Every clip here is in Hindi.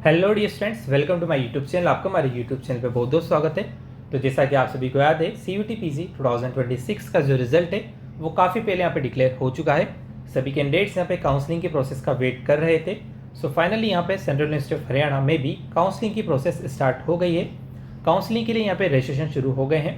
Hello dear students, welcome to my YouTube channel. आपका हमारे यूट्यूब चैनल पे बहुत बहुत स्वागत है। तो जैसा कि आप सभी को याद है, CUET PG 2026 का जो रिजल्ट है वो काफ़ी पहले यहाँ पे डिक्लेयर हो चुका है। सभी कैंडिडेट्स यहाँ पे काउंसलिंग के प्रोसेस का वेट कर रहे थे। सो फाइनली यहाँ पे सेंट्रल यूनिवर्सिटी ऑफ हरियाणा में भी काउंसलिंग की प्रोसेस स्टार्ट हो गई है। काउंसलिंग के लिए यहाँ पे रजिस्ट्रेशन शुरू हो गए हैं।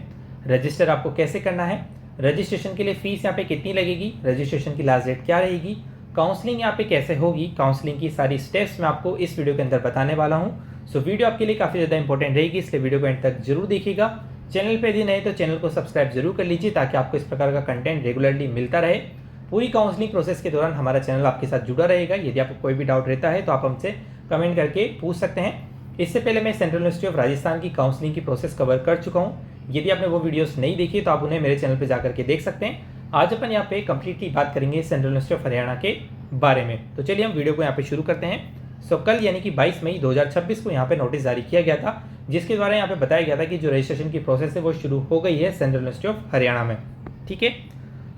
रजिस्टर आपको कैसे करना है, रजिस्ट्रेशन के लिए फीस यहाँ पे कितनी लगेगी, रजिस्ट्रेशन की लास्ट डेट क्या रहेगी, काउंसलिंग यहाँ पे कैसे होगी, काउंसलिंग की सारी स्टेप्स मैं आपको इस वीडियो के अंदर बताने वाला हूँ। सो वीडियो आपके लिए काफ़ी ज़्यादा इंपॉर्टेंट रहेगी, इसलिए वीडियो को एंड तक जरूर देखिएगा। चैनल पे यदि नए तो चैनल को सब्सक्राइब जरूर कर लीजिए ताकि आपको इस प्रकार का कंटेंट रेगुलरली मिलता रहे। पूरी काउंसलिंग प्रोसेस के दौरान हमारा चैनल आपके साथ जुड़ा रहेगा। यदि आपको कोई भी डाउट रहता है तो आप हमसे कमेंट करके पूछ सकते हैं। इससे पहले मैं सेंट्रल यूनिवर्सिटी ऑफ राजस्थान की काउंसलिंग की प्रोसेस कवर कर चुका हूँ। यदि आपने वो वीडियोस नहीं देखी तो आप उन्हें मेरे चैनल पर जाकर के देख सकते हैं। आज अपन यहाँ पे कंप्लीटली बात करेंगे सेंट्रल यूनिवर्सिटी ऑफ हरियाणा के बारे में। तो चलिए हम वीडियो को यहाँ पे शुरू करते हैं। सो कल यानी कि 22 मई 2026 को यहाँ पे नोटिस जारी किया गया था, जिसके द्वारा यहाँ पे बताया गया था कि जो रजिस्ट्रेशन की प्रोसेस है वो शुरू हो गई है सेंट्रल यूनिवर्सिटी ऑफ हरियाणा में। ठीक है,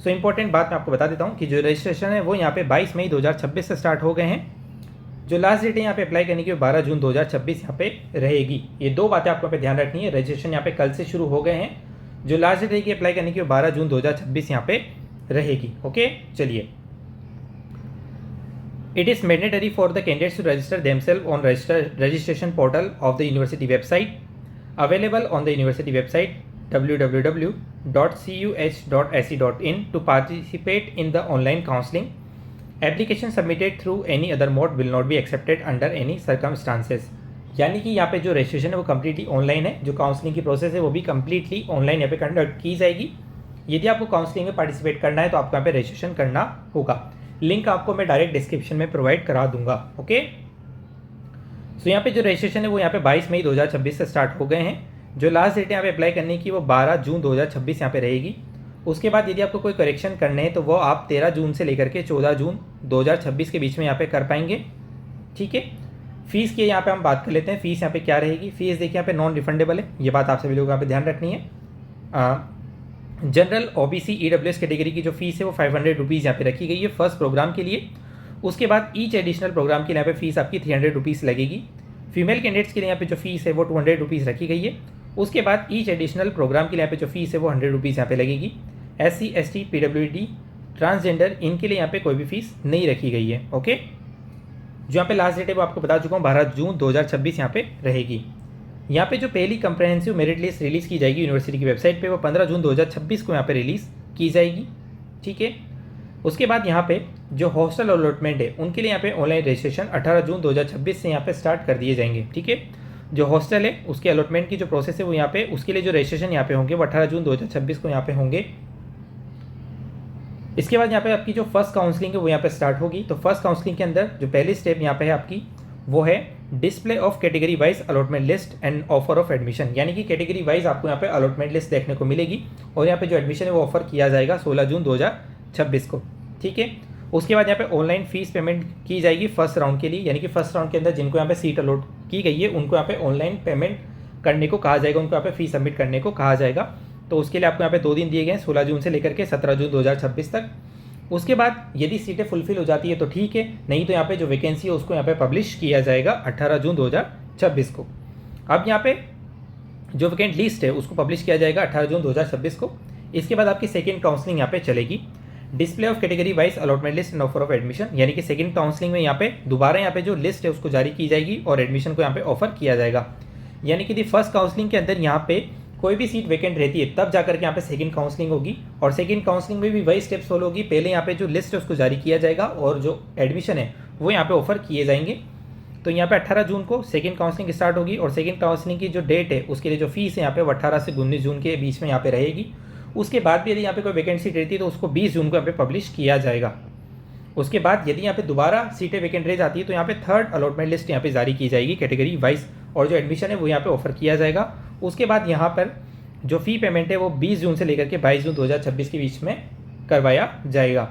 सो इंपॉर्टेंट बात मैं आपको बता देता हूँ कि जो रजिस्ट्रेशन है वो यहाँ पे 22 मई 2026 से स्टार्ट हो गए हैं। जो लास्ट डेट है यहाँ पे अप्लाई करने की 12 जून 2026 यहाँ पे रहेगी। ये दो बातें आपको पे ध्यान रखनी है। रजिस्ट्रेशन यहाँ पे कल से शुरू हो गए हैं। जो लास्ट डेट रहेगी अप्लाई करने की 12 जून 2026 यहाँ पे रहेगी। ओके, चलिए। It is mandatory for the candidates to register themselves on registration portal of the university website, available on the university website www.cuh.ac.in to participate in the online counseling. Application submitted through any other mode will not be accepted under any circumstances. यानी कि यहाँ पे जो रजिस्ट्रेशन है वो कम्प्लीटली ऑनलाइन है। जो काउंसलिंग की प्रोसेस है वो भी कम्प्लीटली ऑनलाइन यहाँ पे कंडक्ट की जाएगी। यदि आपको काउंसलिंग में पार्टिसिपेट करना है तो आपको यहाँ पे रजिस्ट्रेशन करना होगा। लिंक आपको मैं डायरेक्ट डिस्क्रिप्शन में प्रोवाइड करा दूंगा। ओके, सो यहाँ पे जो रजिस्ट्रेशन है वो यहाँ पे 22 मई 2026 से स्टार्ट हो गए हैं। जो लास्ट डेट यहाँ पे अप्लाई करने की वो 12 जून 2026 यहाँ पे रहेगी। उसके बाद यदि आपको कोई करेक्शन करने हैं तो वो आप 13 जून से लेकर के 14 जून 2026 के बीच में यहाँ पे कर पाएंगे। ठीक है, फीस की यहाँ पे हम बात कर लेते हैं। फीस यहाँ पे क्या रहेगी। फीस देखिए यहाँ पे नॉन रिफंडेबल है, ये बात आप सभी लोगों को यहाँ पे ध्यान रखनी है। जनरल OBC EWS कैटेगरी की जो फीस है वो 500 रुपीज़ यहाँ पे रखी गई है फर्स्ट प्रोग्राम के लिए। उसके बाद ईच एडिशनल प्रोग्राम के लिए यहाँ पे फीस आपकी 300 रुपीज़ लगेगी। फीमेल कैंडिडेट्स के लिए यहाँ पे जो फीस है वो 200 रुपीज़ रखी गई है। उसके बाद ईच एडिशनल प्रोग्राम के लिए यहाँ पे जो फीस है वो 100 रुपीज़ यहाँ पे लगेगी। SC ST PWD ट्रांसजेंडर इनके लिए यहाँ पे कोई भी फीस नहीं रखी गई है। ओके, जो यहाँ पे लास्ट डेट है वो आपको बता चुका हूँ, 12 जून 2026 यहाँ पे रहेगी। यहाँ पे जो पहली कंप्रहेंसिव मेरिट लिस्ट रिलीज़ की जाएगी यूनिवर्सिटी की वेबसाइट पे वो 15 जून 2026 को यहाँ पे रिलीज़ की जाएगी। ठीक है, उसके बाद यहाँ पे जो हॉस्टल अलॉटमेंट है उनके लिए यहाँ पे ऑनलाइन रजिस्ट्रेशन 18 जून 2026 से यहाँ पे स्टार्ट कर दिए जाएंगे। ठीक है, जो हॉस्टल है उसके अलॉटमेंट की जो प्रोसेस है वो यहाँ पे उसके लिए जो रजिस्ट्रेशन यहाँ पे होंगे वो 18 जून 2026 को यहाँ पे होंगे। इसके बाद यहाँ पे आपकी जो फर्स्ट काउंसलिंग है वो यहाँ पे स्टार्ट होगी। तो फर्स्ट काउंसलिंग के अंदर जो पहली स्टेप यहाँ पे है आपकी वो है display of category wise allotment list and offer of admission. यानी कि कैटेगरी वाइज आपको यहाँ पे अलॉटमेंट लिस्ट देखने को मिलेगी और यहाँ पे जो एडमिशन है वो ऑफर किया जाएगा 16 जून 2026 को। ठीक है, उसके बाद यहाँ पे ऑनलाइन फीस पेमेंट की जाएगी फर्स्ट राउंड के लिए। यानी कि फर्स्ट राउंड के अंदर जिनको यहाँ पे सीट अलॉट की गई है उनको यहाँ पे ऑनलाइन पेमेंट करने को कहा जाएगा, उनको यहाँ पे फीस सबमिट करने को कहा जाएगा। तो उसके लिए आपको यहाँ पे 2 दिन दिए गए हैं, 16 जून से लेकर के 17 जून 2026 तक। उसके बाद यदि सीटें फुलफिल हो जाती है तो ठीक है, नहीं तो यहाँ पे जो वैकेंसी है उसको यहाँ पे पब्लिश किया जाएगा 18 जून 2026 को। अब यहाँ पे जो वैकेंट लिस्ट है उसको पब्लिश किया जाएगा 18 जून 2026 को। इसके बाद आपकी सेकंड काउंसलिंग यहाँ पे चलेगी, display of category wise allotment list and offer of admission. यानी कि सेकंड काउंसलिंग में यहाँ पे दोबारा यहाँ पे जो लिस्ट है उसको जारी की जाएगी और एडमिशन को यहाँ पे ऑफर किया जाएगा। यानी कि फर्स्ट काउंसलिंग के अंदर यहाँ पे कोई भी सीट वैकेंट रहती है तब जाकर के यहाँ पे सेकंड काउंसलिंग होगी और सेकंड काउंसलिंग में भी वही स्टेप्स फॉलो होगी। पहले यहाँ पे जो लिस्ट है उसको जारी किया जाएगा और जो एडमिशन है वो यहाँ पे ऑफर किए जाएंगे। तो यहाँ पे 18 जून को सेकंड काउंसलिंग स्टार्ट होगी और सेकंड काउंसलिंग की जो डेट है उसके लिए जो फीस है यहाँ पे 18 से 19 जून के बीच में यहाँ पे रहेगी। उसके बाद भी यदि यहाँ पे कोई वैकेंट सीट रहती है तो उसको 20 जून को यहाँ पे पब्लिश किया जाएगा। उसके बाद यदि यहाँ पे दोबारा सीटें वैकेंट रह जाती है तो यहाँ पे थर्ड अलॉटमेंट लिस्ट यहाँ पे जारी की जाएगी कैटेगरी वाइज और जो एडमिशन है वो यहाँ पे ऑफर किया जाएगा। उसके बाद यहाँ पर जो फ़ी पेमेंट है वो 20 जून से लेकर के 22 जून 2026 के बीच में करवाया जाएगा।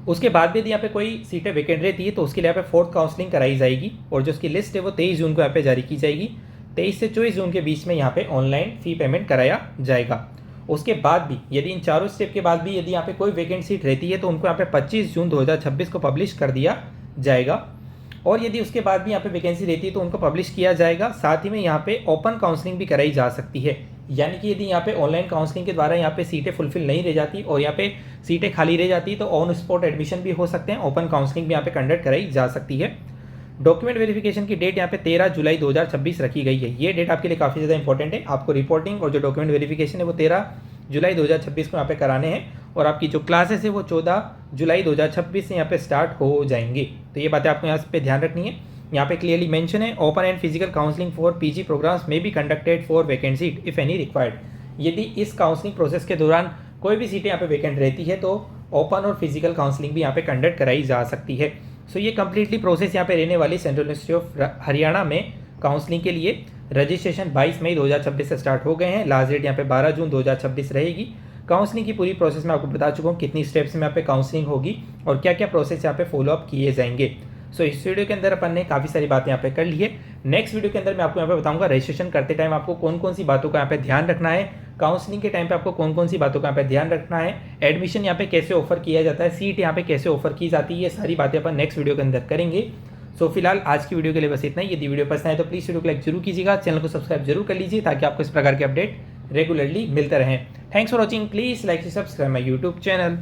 उसके बाद भी यदि यहाँ पे कोई सीटें वैकेंट रहती है तो उसके लिए यहाँ पे फोर्थ काउंसलिंग कराई जाएगी और जो उसकी लिस्ट है वो 23 जून को यहाँ पे जारी की जाएगी। 23 से 24 जून के बीच में यहाँ पे ऑनलाइन फ़ी पेमेंट कराया जाएगा। उसके बाद भी यदि इन चारों स्टेप के बाद भी यदि यहाँ पे कोई वैकेंट सीट रहती है तो उनको यहाँ पे 25 जून 2026 को पब्लिश कर दिया जाएगा। और यदि उसके बाद भी यहाँ पे वैकेंसी रहती है तो उनको पब्लिश किया जाएगा। साथ ही में यहाँ पे ओपन काउंसलिंग भी कराई जा सकती है, यानी कि यदि यहाँ पे ऑनलाइन काउंसलिंग के द्वारा यहाँ पे सीटें फुलफिल नहीं रह जाती और यहाँ पे सीटें खाली रह जाती तो ऑन स्पॉट एडमिशन भी हो सकते हैं, ओपन काउंसलिंग भी यहाँ पे कंडक्ट कराई जा सकती है। डॉक्यूमेंट वेरिफिकेशन की डेट यहाँ पे 13 जुलाई 2026 रखी गई है। ये डेट आपके लिए काफ़ी ज़्यादा इंपॉर्टेंट है। आपको रिपोर्टिंग और जो डॉक्यूमेंट वेरिफिकेशन है वो 13 जुलाई 2026 को यहाँ पे कराने हैं और आपकी जो क्लासेस है वो 14 जुलाई 2026 से यहाँ पे स्टार्ट हो जाएंगी। तो ये बातें आपको यहाँ पे ध्यान रखनी है। यहाँ पे क्लियरली मेंशन है open and physical counselling for PG programs may be conducted for vacant seat if any required. यदि इस काउंसलिंग प्रोसेस के दौरान कोई भी सीटें यहाँ पे वैकेंट रहती है तो ओपन और फिजिकल काउंसलिंग भी यहाँ पे कंडक्ट कराई जा सकती है। सो ये कंप्लीटली प्रोसेस यहाँ पे रहने वाली सेंट्रल यूनिवर्सिटी ऑफ हरियाणा में काउंसलिंग के लिए रजिस्ट्रेशन 22 मई 2026 से स्टार्ट हो गए हैं। लास्ट डेट यहाँ पे 12 जून 2026 रहेगी। काउंसलिंग की पूरी प्रोसेस में आपको बता चुका हूँ कितनी स्टेप्स में यहाँ पे काउंसलिंग होगी और क्या क्या प्रोसेस यहाँ पे फॉलोअप किए जाएंगे। सो इस वीडियो के अंदर अपन ने काफ़ी सारी बातें यहाँ पे कर ली है। नेक्स्ट वीडियो के अंदर मैं आपको यहाँ पे बताऊंगा रजिस्ट्रेशन करते टाइम आपको कौन कौन सी बातों का यहाँ पे ध्यान रखना है, काउंसलिंग के टाइम पे आपको कौन कौन सी बातों का यहाँ पे ध्यान रखना है, एडमिशन यहाँ पे कैसे ऑफर किया जाता है, सीट यहाँ पे कैसे ऑफर की जाती है, ये सारी बातें अपन नेक्स्ट वीडियो के अंदर करेंगे। सो फिलहाल आज की वीडियो के लिए बस इतना ही। यदि वीडियो पसंद आए तो प्लीज़ वीडियो को लाइक जरूर कीजिएगा, चैनल को सब्सक्राइब जरूर कर लीजिए ताकि आपको इस प्रकार के अपडेट रेगुलरली मिलते रहें। Thanks for watching, please like subscribe my YouTube channel.